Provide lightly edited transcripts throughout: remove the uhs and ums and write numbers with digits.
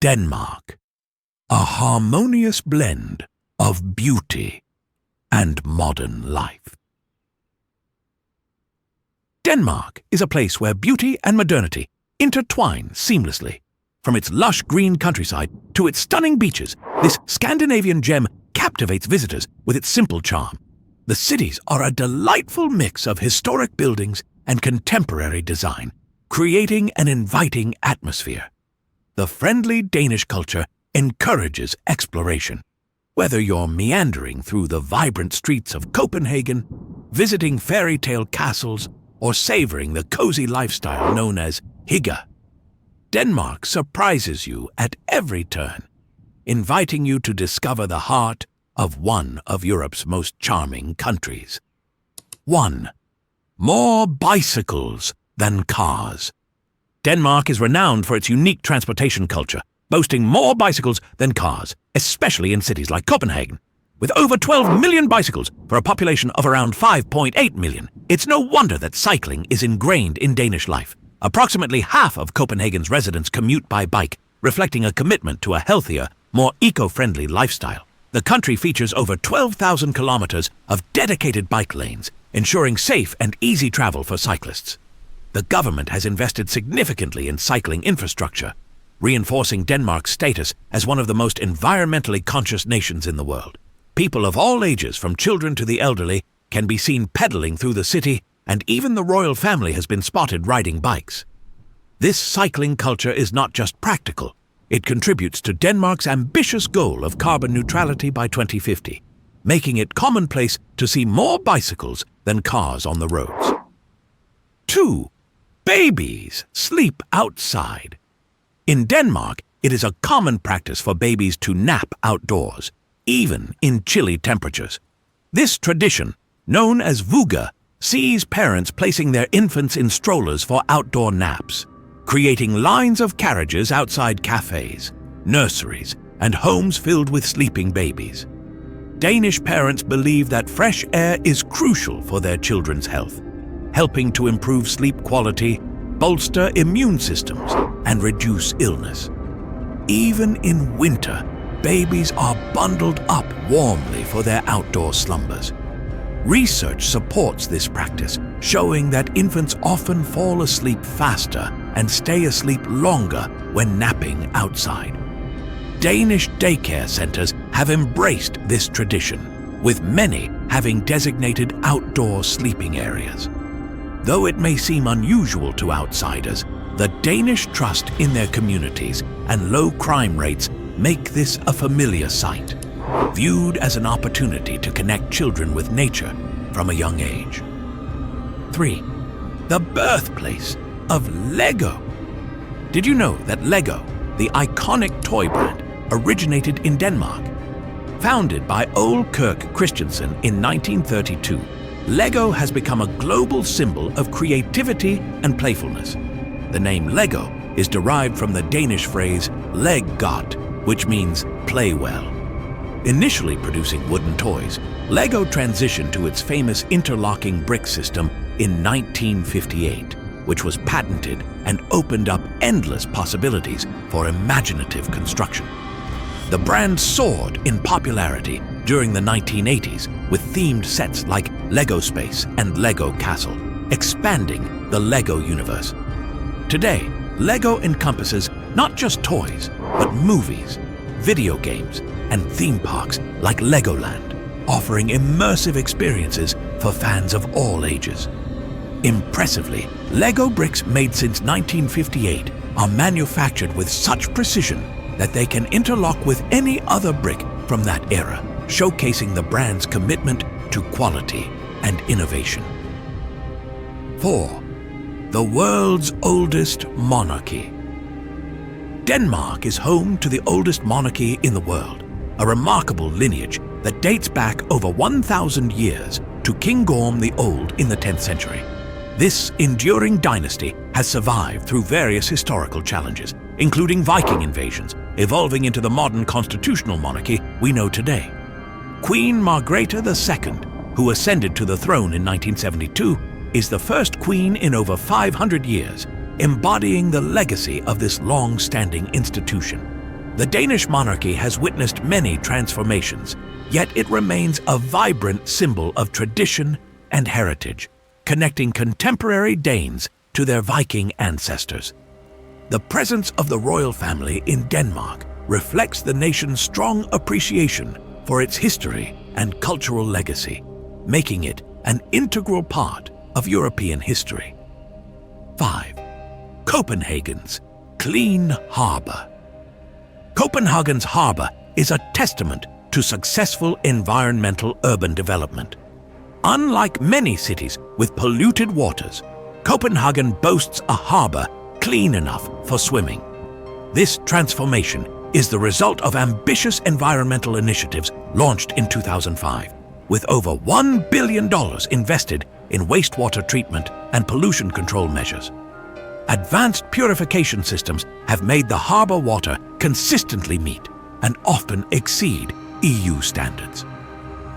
Denmark, a harmonious blend of beauty and modern life. Denmark is a place where beauty and modernity intertwine seamlessly. From its lush green countryside to its stunning beaches, this Scandinavian gem captivates visitors with its simple charm. The cities are a delightful mix of historic buildings and contemporary design, creating an inviting atmosphere. The friendly Danish culture encourages exploration. Whether you're meandering through the vibrant streets of Copenhagen, visiting fairy tale castles, or savoring the cozy lifestyle known as hygge, Denmark surprises you at every turn, inviting you to discover the heart of one of Europe's most charming countries. 1. More bicycles than cars. Denmark is renowned for its unique transportation culture, boasting more bicycles than cars, especially in cities like Copenhagen. With over 12 million bicycles for a population of around 5.8 million, it's no wonder that cycling is ingrained in Danish life. Approximately half of Copenhagen's residents commute by bike, reflecting a commitment to a healthier, more eco-friendly lifestyle. The country features over 12,000 kilometers of dedicated bike lanes, ensuring safe and easy travel for cyclists. The government has invested significantly in cycling infrastructure, reinforcing Denmark's status as one of the most environmentally conscious nations in the world. People of all ages, from children to the elderly, can be seen pedaling through the city, and even the royal family has been spotted riding bikes. This cycling culture is not just practical, it contributes to Denmark's ambitious goal of carbon neutrality by 2050, making it commonplace to see more bicycles than cars on the roads. 2. Babies sleep outside. In Denmark, it is a common practice for babies to nap outdoors, even in chilly temperatures. This tradition, known as vugge, sees parents placing their infants in strollers for outdoor naps, creating lines of carriages outside cafes, nurseries, and homes filled with sleeping babies. Danish parents believe that fresh air is crucial for their children's health, helping to improve sleep quality, bolster immune systems, and reduce illness. Even in winter, babies are bundled up warmly for their outdoor slumbers. Research supports this practice, showing that infants often fall asleep faster and stay asleep longer when napping outside. Danish daycare centers have embraced this tradition, with many having designated outdoor sleeping areas. Though it may seem unusual to outsiders, the Danish trust in their communities and low crime rates make this a familiar sight, viewed as an opportunity to connect children with nature from a young age. 3. The birthplace of Lego. Did you know that Lego, the iconic toy brand, originated in Denmark? Founded by Ole Kirk Christensen in 1932, Lego has become a global symbol of creativity and playfulness. The name Lego is derived from the Danish phrase leg godt, which means play well. Initially producing wooden toys, Lego transitioned to its famous interlocking brick system in 1958, which was patented and opened up endless possibilities for imaginative construction. The brand soared in popularity during the 1980s with themed sets like Lego Space and Lego Castle, expanding the Lego universe. Today, Lego encompasses not just toys, but movies, video games, and theme parks like Legoland, offering immersive experiences for fans of all ages. Impressively, Lego bricks made since 1958 are manufactured with such precision that they can interlock with any other brick from that era, showcasing the brand's commitment to quality and innovation. 4. The world's oldest monarchy. Denmark is home to the oldest monarchy in the world, a remarkable lineage that dates back over 1,000 years to King Gorm the Old in the 10th century. This enduring dynasty has survived through various historical challenges, including Viking invasions, evolving into the modern constitutional monarchy we know today. Queen Margrethe II, who ascended to the throne in 1972, is the first queen in over 500 years, embodying the legacy of this long-standing institution. The Danish monarchy has witnessed many transformations, yet it remains a vibrant symbol of tradition and heritage, connecting contemporary Danes to their Viking ancestors. The presence of the royal family in Denmark reflects the nation's strong appreciation for its history and cultural legacy, making it an integral part of European history. 5. Copenhagen's clean harbor. Copenhagen's harbor is a testament to successful environmental urban development. Unlike many cities with polluted waters, Copenhagen boasts a harbor clean enough for swimming. This transformation is the result of ambitious environmental initiatives launched in 2005, with over $1 billion invested in wastewater treatment and pollution control measures. Advanced purification systems have made the harbor water consistently meet and often exceed EU standards.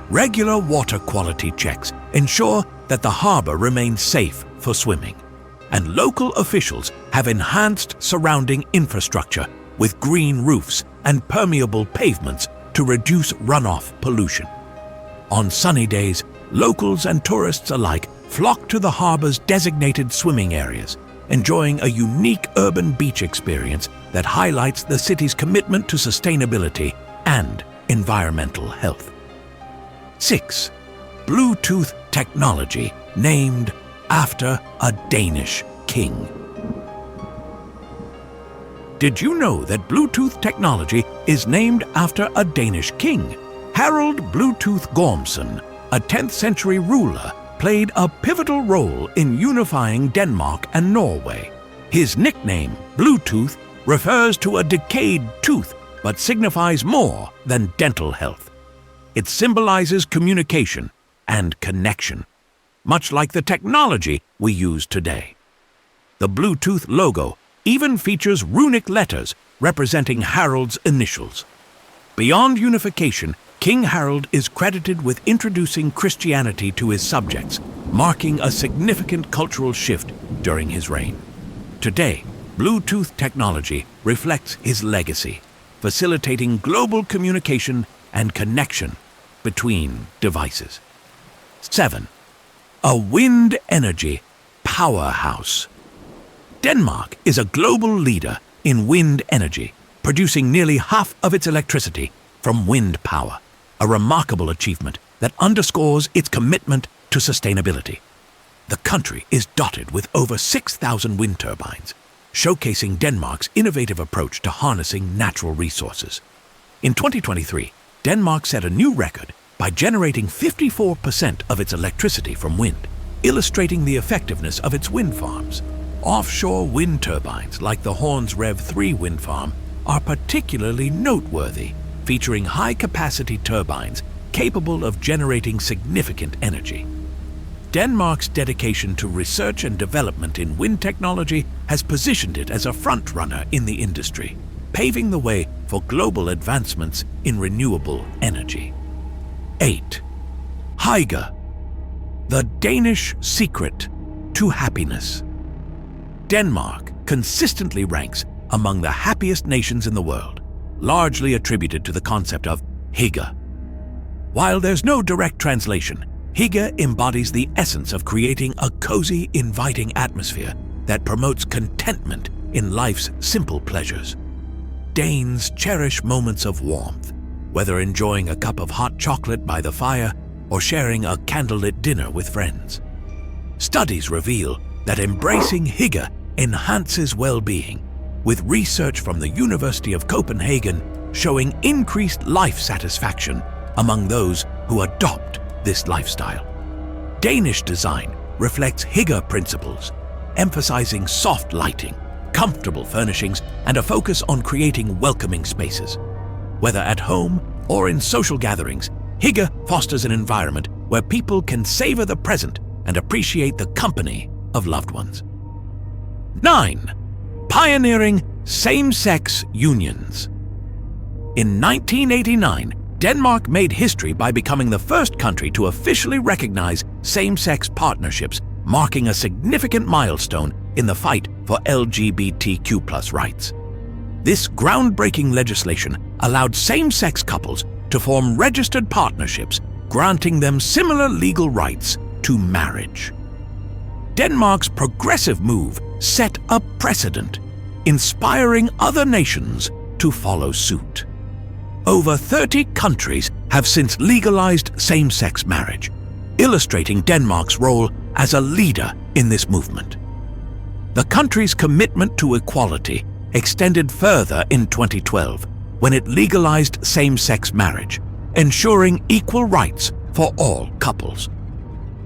Regular water quality checks ensure that the harbor remains safe for swimming, and local officials have enhanced surrounding infrastructure with green roofs and permeable pavements to reduce runoff pollution. On sunny days, locals and tourists alike flock to the harbor's designated swimming areas, enjoying a unique urban beach experience that highlights the city's commitment to sustainability and environmental health. 6. Bluetooth technology named after a Danish king. Did you know that Bluetooth technology is named after a Danish king? Harald Bluetooth Gormson, a 10th century ruler, played a pivotal role in unifying Denmark and Norway. His nickname, Bluetooth, refers to a decayed tooth but signifies more than dental health. It symbolizes communication and connection, much like the technology we use today. The Bluetooth logo even features runic letters representing Harald's initials. Beyond unification, King Harald is credited with introducing Christianity to his subjects, marking a significant cultural shift during his reign. Today, Bluetooth technology reflects his legacy, facilitating global communication and connection between devices. 7. A wind energy powerhouse. Denmark is a global leader in wind energy, producing nearly half of its electricity from wind power, a remarkable achievement that underscores its commitment to sustainability. The country is dotted with over 6,000 wind turbines, showcasing Denmark's innovative approach to harnessing natural resources. In 2023, Denmark set a new record by generating 54% of its electricity from wind, illustrating the effectiveness of its wind farms. Offshore wind turbines like the Horns Rev 3 wind farm are particularly noteworthy, featuring high-capacity turbines capable of generating significant energy. Denmark's dedication to research and development in wind technology has positioned it as a front-runner in the industry, paving the way for global advancements in renewable energy. 8. Hygge, the Danish secret to happiness. Denmark consistently ranks among the happiest nations in the world, largely attributed to the concept of hygge. While there's no direct translation, hygge embodies the essence of creating a cozy, inviting atmosphere that promotes contentment in life's simple pleasures. Danes cherish moments of warmth, whether enjoying a cup of hot chocolate by the fire or sharing a candlelit dinner with friends. Studies reveal that embracing hygge enhances well-being, with research from the University of Copenhagen showing increased life satisfaction among those who adopt this lifestyle. Danish design reflects hygge principles, emphasizing soft lighting, comfortable furnishings, and a focus on creating welcoming spaces. Whether at home or in social gatherings, hygge fosters an environment where people can savor the present and appreciate the company of loved ones. 9. Pioneering same-sex unions. In 1989, Denmark made history by becoming the first country to officially recognize same-sex partnerships, marking a significant milestone in the fight for LGBTQ+ rights. This groundbreaking legislation allowed same-sex couples to form registered partnerships, granting them similar legal rights to marriage. Denmark's progressive move set a precedent, inspiring other nations to follow suit. Over 30 countries have since legalized same-sex marriage, illustrating Denmark's role as a leader in this movement. The country's commitment to equality extended further in 2012 when it legalized same-sex marriage, ensuring equal rights for all couples.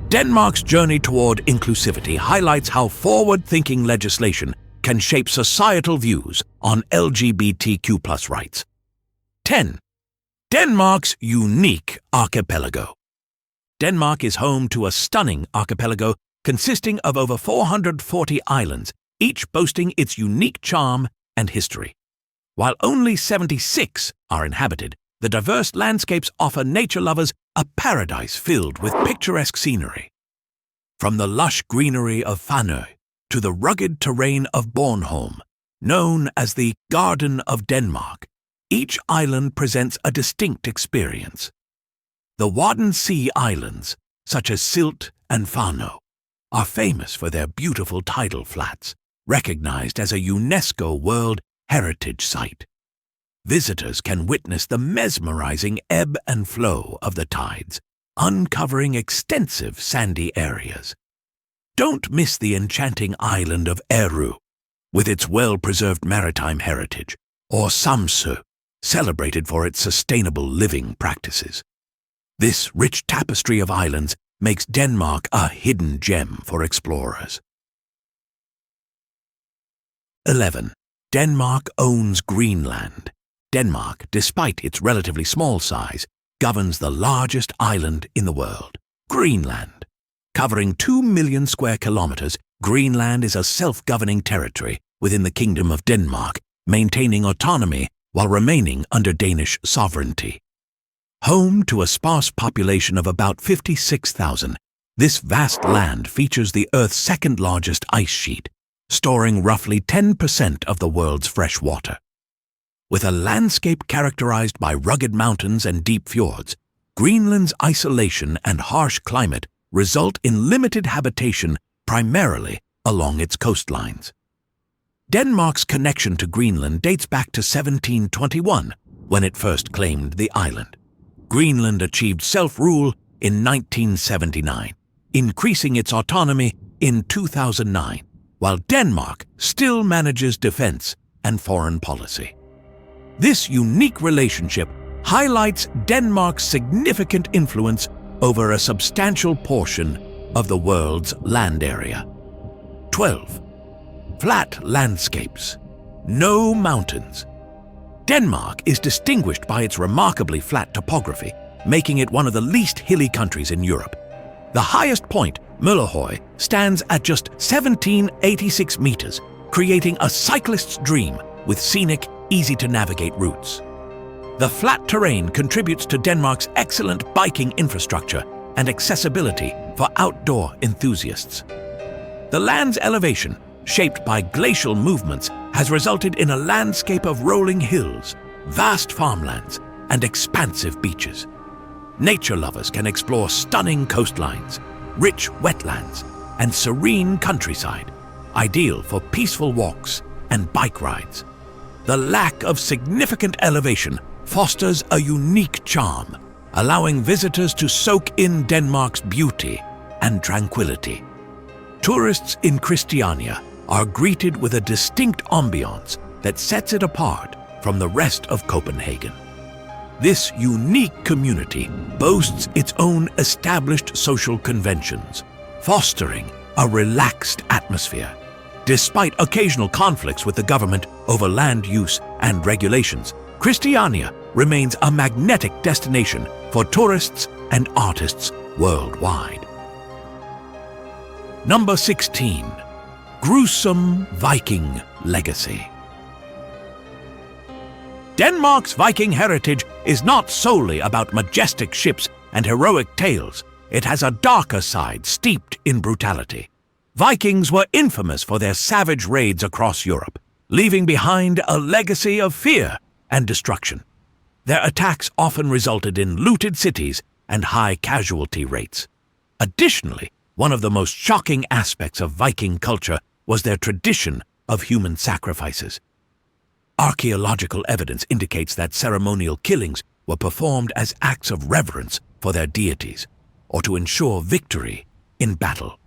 Denmark's journey toward inclusivity highlights how forward-thinking legislation can shape societal views on LGBTQ+ rights. 10. Denmark's unique archipelago. Denmark is home to a stunning archipelago consisting of over 440 islands, each boasting its unique charm and history. While only 76 are inhabited, the diverse landscapes offer nature lovers a paradise filled with picturesque scenery. From the lush greenery of Fanø to the rugged terrain of Bornholm, known as the Garden of Denmark, each island presents a distinct experience. The Wadden Sea Islands, such as Sylt and Fanø, are famous for their beautiful tidal flats, recognized as a UNESCO World Heritage Site. Visitors can witness the mesmerizing ebb and flow of the tides, uncovering extensive sandy areas. Don't miss the enchanting island of Ærø, with its well-preserved maritime heritage, or Samsø, celebrated for its sustainable living practices. This rich tapestry of islands makes Denmark a hidden gem for explorers. 11. Denmark owns Greenland. Denmark, despite its relatively small size, governs the largest island in the world, Greenland. Covering 2 million square kilometers, Greenland is a self-governing territory within the Kingdom of Denmark, maintaining autonomy while remaining under Danish sovereignty. Home to a sparse population of about 56,000, this vast land features the Earth's second-largest ice sheet, storing roughly 10% of the world's fresh water. With a landscape characterized by rugged mountains and deep fjords, Greenland's isolation and harsh climate result in limited habitation primarily along its coastlines. Denmark's connection to Greenland dates back to 1721, when it first claimed the island. Greenland achieved self-rule in 1979, increasing its autonomy in 2009, while Denmark still manages defense and foreign policy. This unique relationship highlights Denmark's significant influence over a substantial portion of the world's land area. 12. Flat landscapes. No mountains. Denmark is distinguished by its remarkably flat topography, making it one of the least hilly countries in Europe. The highest point, Møllerhøj, stands at just 1,786 meters, creating a cyclist's dream with scenic, easy-to-navigate routes. The flat terrain contributes to Denmark's excellent biking infrastructure and accessibility for outdoor enthusiasts. The land's elevation, shaped by glacial movements, has resulted in a landscape of rolling hills, vast farmlands, and expansive beaches. Nature lovers can explore stunning coastlines, rich wetlands, and serene countryside, ideal for peaceful walks and bike rides. The lack of significant elevation fosters a unique charm, allowing visitors to soak in Denmark's beauty and tranquility. Tourists in Christiania are greeted with a distinct ambiance that sets it apart from the rest of Copenhagen. This unique community boasts its own established social conventions, fostering a relaxed atmosphere. Despite occasional conflicts with the government over land use and regulations, Christiania remains a magnetic destination for tourists and artists worldwide. Number 16. Gruesome Viking legacy. Denmark's Viking heritage is not solely about majestic ships and heroic tales. It has a darker side steeped in brutality. Vikings were infamous for their savage raids across Europe. leaving behind a legacy of fear and destruction. Their attacks often resulted in looted cities and high casualty rates. Additionally, one of the most shocking aspects of Viking culture was their tradition of human sacrifices. Archaeological evidence indicates that ceremonial killings were performed as acts of reverence for their deities, or to ensure victory in battle.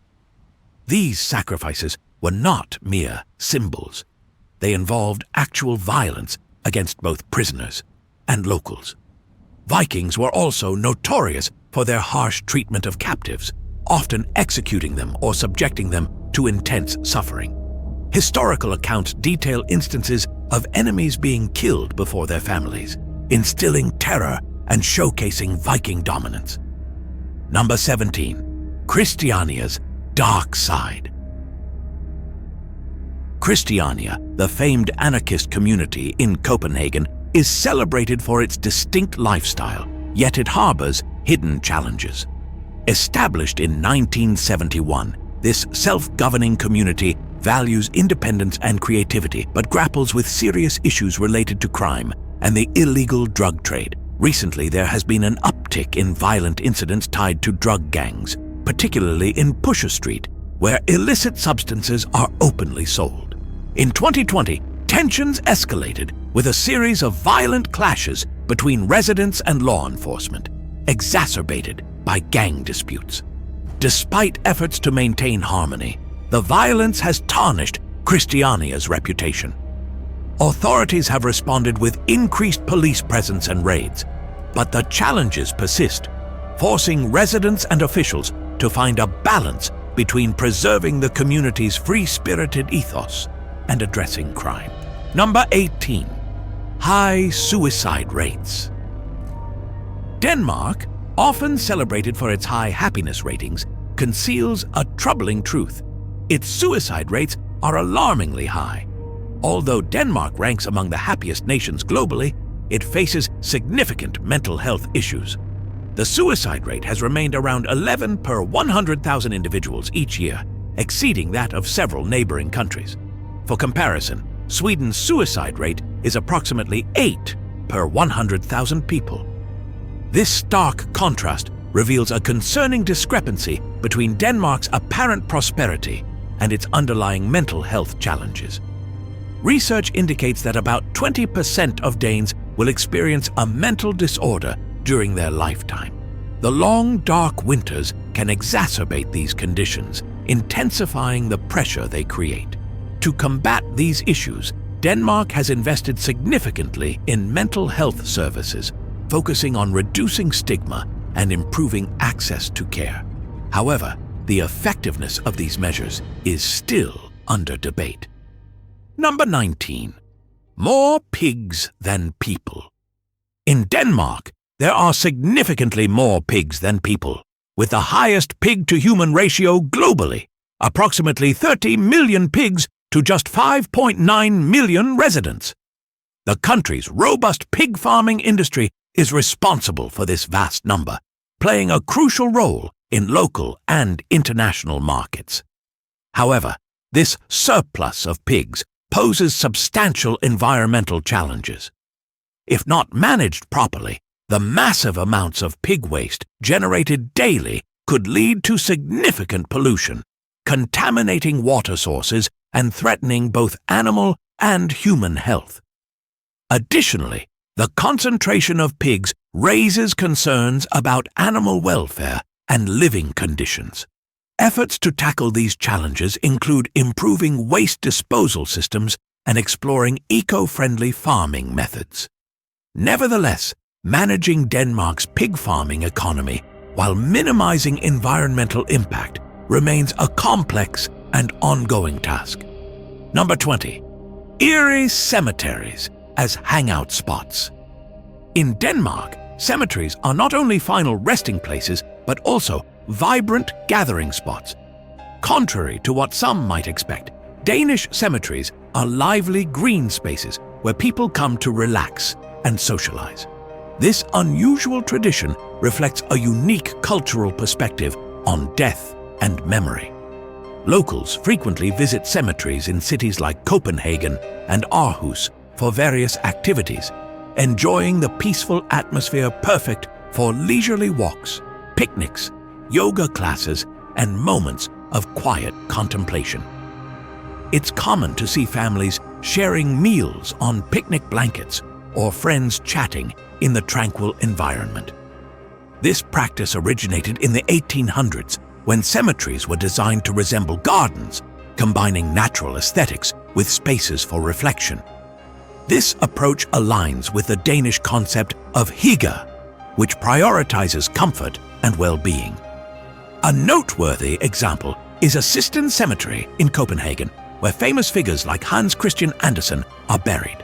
These sacrifices were not mere symbols. They involved actual violence against both prisoners and locals. Vikings were also notorious for their harsh treatment of captives, often executing them or subjecting them to intense suffering. Historical accounts detail instances of enemies being killed before their families, instilling terror and showcasing Viking dominance. Number 17. Christiania's dark side. Christiania, the famed anarchist community in Copenhagen, is celebrated for its distinct lifestyle, yet it harbors hidden challenges. Established in 1971, this self-governing community values independence and creativity, but grapples with serious issues related to crime and the illegal drug trade. Recently, there has been an uptick in violent incidents tied to drug gangs, particularly in Pusher Street, where illicit substances are openly sold. In 2020, tensions escalated with a series of violent clashes between residents and law enforcement, exacerbated by gang disputes. Despite efforts to maintain harmony, the violence has tarnished Christiania's reputation. Authorities have responded with increased police presence and raids, but the challenges persist, forcing residents and officials to find a balance between preserving the community's free-spirited ethos and addressing crime. Number 18. High suicide rates. Denmark, often celebrated for its high happiness ratings, conceals a troubling truth. Its suicide rates are alarmingly high. Although Denmark ranks among the happiest nations globally, it faces significant mental health issues. The suicide rate has remained around 11 per 100,000 individuals each year, exceeding that of several neighboring countries. For comparison, Sweden's suicide rate is approximately 8 per 100,000 people. This stark contrast reveals a concerning discrepancy between Denmark's apparent prosperity and its underlying mental health challenges. Research indicates that about 20% of Danes will experience a mental disorder during their lifetime. The long, dark winters can exacerbate these conditions, intensifying the pressure they create. To combat these issues, Denmark has invested significantly in mental health services, focusing on reducing stigma and improving access to care. However, the effectiveness of these measures is still under debate. Number 19. More pigs than people. In Denmark, there are significantly more pigs than people, with the highest pig-to-human ratio globally, approximately 30 million pigs to just 5.9 million residents. The country's robust pig farming industry is responsible for this vast number, playing a crucial role in local and international markets. However, this surplus of pigs poses substantial environmental challenges. If not managed properly, the massive amounts of pig waste generated daily could lead to significant pollution, contaminating water sources and threatening both animal and human health. Additionally, the concentration of pigs raises concerns about animal welfare and living conditions. Efforts to tackle these challenges include improving waste disposal systems and exploring eco-friendly farming methods. Nevertheless, managing Denmark's pig farming economy while minimizing environmental impact remains a complex and ongoing task. Number 20. Eerie cemeteries as hangout spots. In Denmark, cemeteries are not only final resting places, but also vibrant gathering spots. Contrary to what some might expect, Danish cemeteries are lively green spaces where people come to relax and socialize. This unusual tradition reflects a unique cultural perspective on death and memory. Locals frequently visit cemeteries in cities like Copenhagen and Aarhus for various activities, enjoying the peaceful atmosphere perfect for leisurely walks, picnics, yoga classes, and moments of quiet contemplation. It's common to see families sharing meals on picnic blankets or friends chatting in the tranquil environment. This practice originated in the 1800s when cemeteries were designed to resemble gardens, combining natural aesthetics with spaces for reflection. This approach aligns with the Danish concept of hygge, which prioritizes comfort and well-being. A noteworthy example is Sisten Cemetery in Copenhagen, where famous figures like Hans Christian Andersen are buried.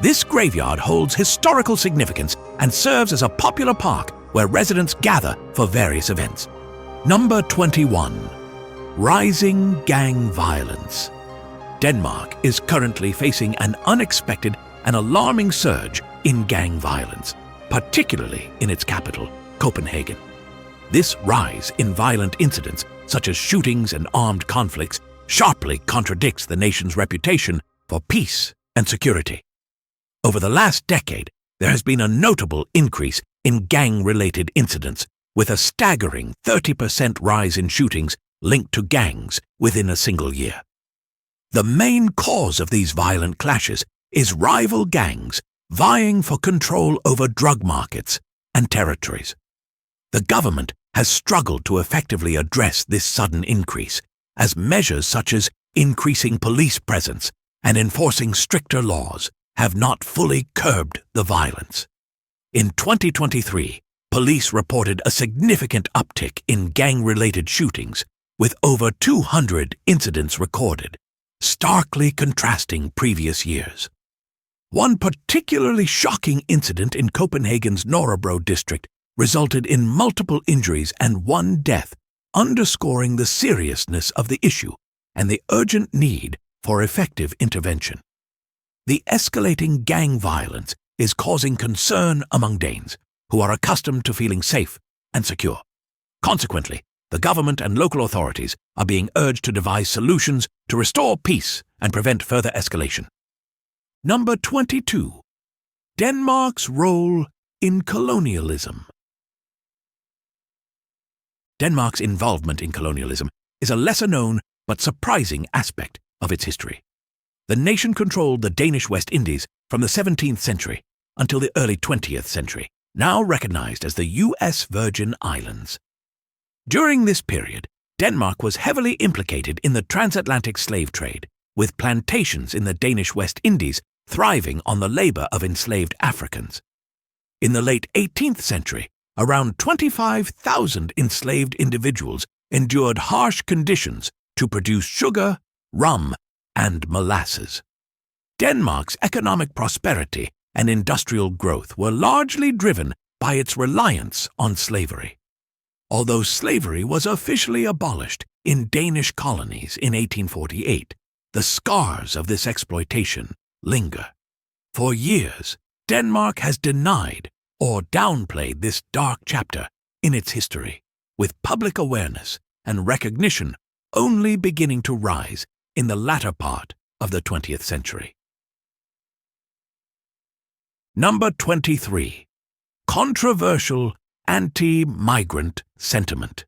This graveyard holds historical significance and serves as a popular park where residents gather for various events. Number 21. Rising gang violence. Denmark is currently facing an unexpected and alarming surge in gang violence, particularly in its capital, Copenhagen. This rise in violent incidents, such as shootings and armed conflicts, sharply contradicts the nation's reputation for peace and security. Over the last decade, there has been a notable increase in gang-related incidents, with a staggering 30% rise in shootings linked to gangs within a single year. The main cause of these violent clashes is rival gangs vying for control over drug markets and territories. The government has struggled to effectively address this sudden increase, as measures such as increasing police presence and enforcing stricter laws have not fully curbed the violence. In 2023, police reported a significant uptick in gang-related shootings, with over 200 incidents recorded, starkly contrasting previous years. One particularly shocking incident in Copenhagen's Nørrebro district resulted in multiple injuries and one death, underscoring the seriousness of the issue and the urgent need for effective intervention. The escalating gang violence is causing concern among Danes, who are accustomed to feeling safe and secure. Consequently, the government and local authorities are being urged to devise solutions to restore peace and prevent further escalation. Number 22. Denmark's role in colonialism. Denmark's involvement in colonialism is a lesser-known but surprising aspect of its history. The nation controlled the Danish West Indies from the 17th century until the early 20th century, now recognized as the U.S. Virgin Islands. During this period, Denmark was heavily implicated in the transatlantic slave trade, with plantations in the Danish West Indies thriving on the labor of enslaved Africans. In the late 18th century, around 25,000 enslaved individuals endured harsh conditions to produce sugar, rum, and molasses. Denmark's economic prosperity and industrial growth were largely driven by its reliance on slavery. Although slavery was officially abolished in Danish colonies in 1848, the scars of this exploitation linger. For years, Denmark has denied or downplayed this dark chapter in its history, with public awareness and recognition only beginning to rise in the latter part of the 20th century. Number 23. Controversial anti-migrant sentiment.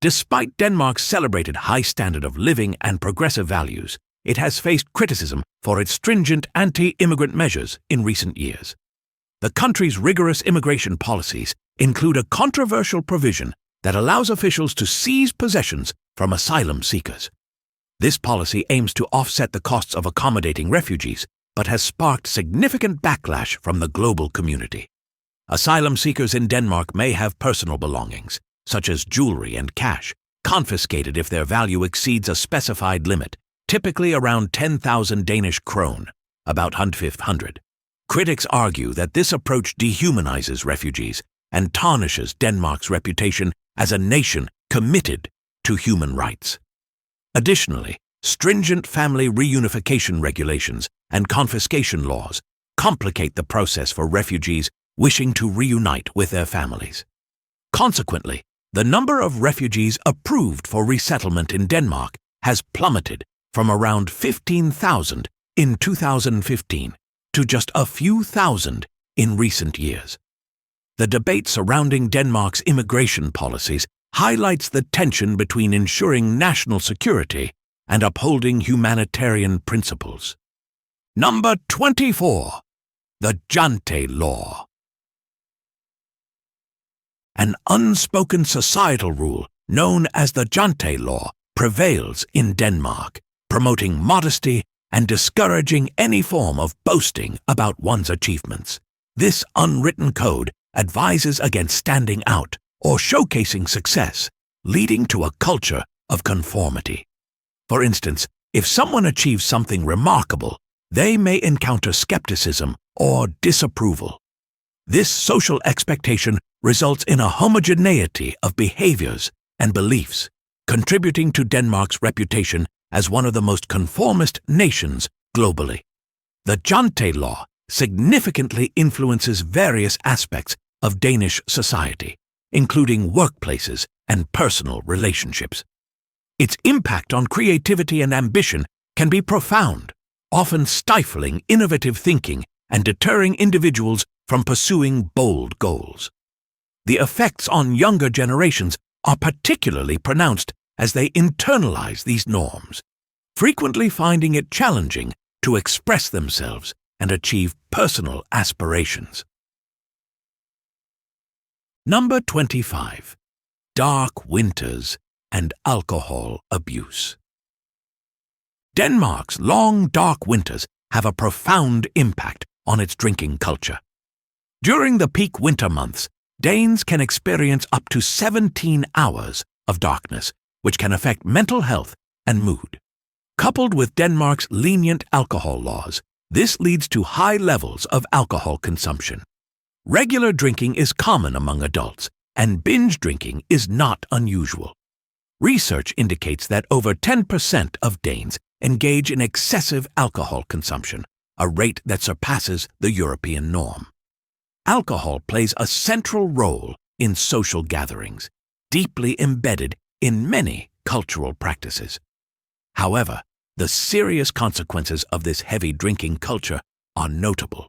Despite Denmark's celebrated high standard of living and progressive values, it has faced criticism for its stringent anti-immigrant measures in recent years. The country's rigorous immigration policies include a controversial provision that allows officials to seize possessions from asylum seekers. This policy aims to offset the costs of accommodating refugees, but has sparked significant backlash from the global community. Asylum seekers in Denmark may have personal belongings, such as jewelry and cash, confiscated if their value exceeds a specified limit, typically around 10,000 Danish krone, about 1,500. Critics argue that this approach dehumanizes refugees and tarnishes Denmark's reputation as a nation committed to human rights. Additionally, stringent family reunification regulations and confiscation laws complicate the process for refugees wishing to reunite with their families. Consequently, The number of refugees approved for resettlement in Denmark has plummeted from around 15,000 in 2015 to just a few thousand in recent years. The debate surrounding Denmark's immigration policies highlights the tension between ensuring national security and upholding humanitarian principles. Number 24. The Jante Law. An unspoken societal rule known as the Jante Law prevails in Denmark, promoting modesty and discouraging any form of boasting about one's achievements. This unwritten code advises against standing out or showcasing success, leading to a culture of conformity. For instance, if someone achieves something remarkable, they may encounter skepticism or disapproval. This social expectation results in a homogeneity of behaviors and beliefs, contributing to Denmark's reputation as one of the most conformist nations globally. The Jante Law significantly influences various aspects of Danish society, including workplaces and personal relationships. Its impact on creativity and ambition can be profound, often stifling innovative thinking and deterring individuals from pursuing bold goals. The effects on younger generations are particularly pronounced as they internalize these norms, frequently finding it challenging to express themselves and achieve personal aspirations. Number 25. Dark winters and alcohol abuse. Denmark's long, dark winters have a profound impact on its drinking culture. During the peak winter months, Danes can experience up to 17 hours of darkness, which can affect mental health and mood. Coupled with Denmark's lenient alcohol laws, this leads to high levels of alcohol consumption. Regular drinking is common among adults, and binge drinking is not unusual. Research indicates that over 10% of Danes engage in excessive alcohol consumption, a rate that surpasses the European norm. Alcohol plays a central role in social gatherings, deeply embedded in many cultural practices. However, the serious consequences of this heavy drinking culture are notable.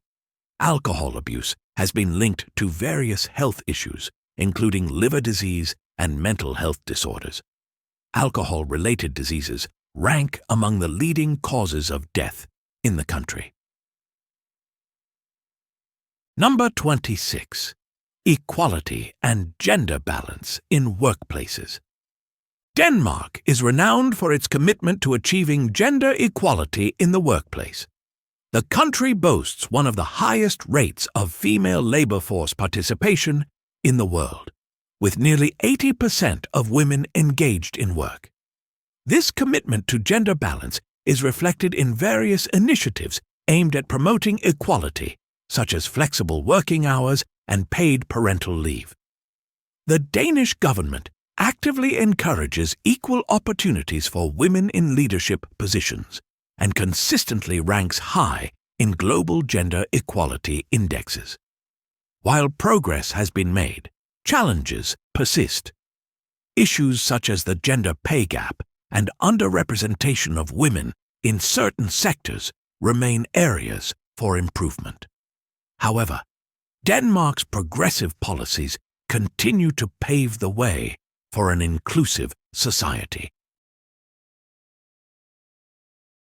Alcohol abuse has been linked to various health issues, including liver disease and mental health disorders. Alcohol-related diseases rank among the leading causes of death in the country. Number 26. Equality and gender balance in workplaces. Denmark is renowned for its commitment to achieving gender equality in the workplace. The country boasts one of the highest rates of female labor force participation in the world, with nearly 80% of women engaged in work. This commitment to gender balance is reflected in various initiatives aimed at promoting equality, such as flexible working hours and paid parental leave. The Danish government actively encourages equal opportunities for women in leadership positions and consistently ranks high in global gender equality indexes. While progress has been made, challenges persist. Issues such as the gender pay gap and underrepresentation of women in certain sectors remain areas for improvement. However, Denmark's progressive policies continue to pave the way for an inclusive society.